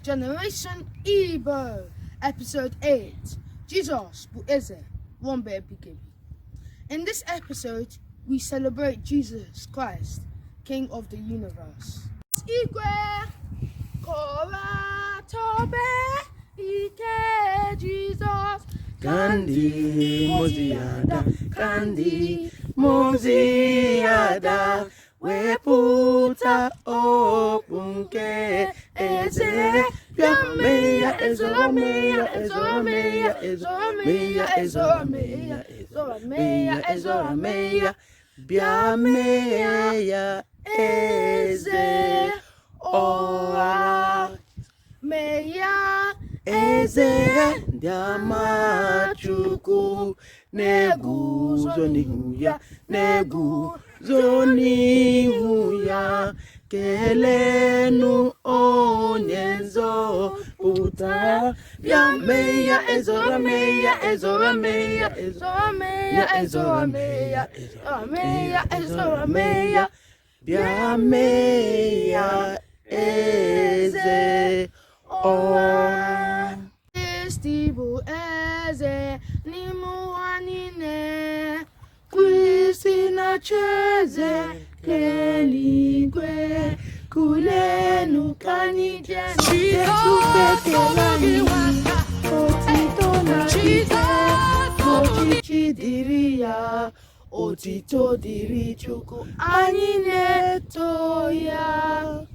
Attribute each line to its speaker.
Speaker 1: Generation Igbo, Episode 8, Jesus bụ Eze, Nwamba Ebighị Ebi. In this episode, we celebrate Jesus Christ, King of the universe. Igwe, Kora, Tobe, Ike, Jesus,
Speaker 2: Kandi, Moziada, Weputa, Opunke, Eze, Yameya, Ezorameya, Biameya, Eze, Ora,
Speaker 1: Meya,
Speaker 2: Eze, Diamachuku, Neguzo nihuya, Neguzo nihuya, Kelenu onyenzo puta, Biameya, Ezorameya, Biameya, Eze, Ora.
Speaker 1: Stibu Eze, Nimuanine, Christina Cheze, Keligwe, Kulenu Kanijene, Otito diri Chukwu, anyị na-eto ya.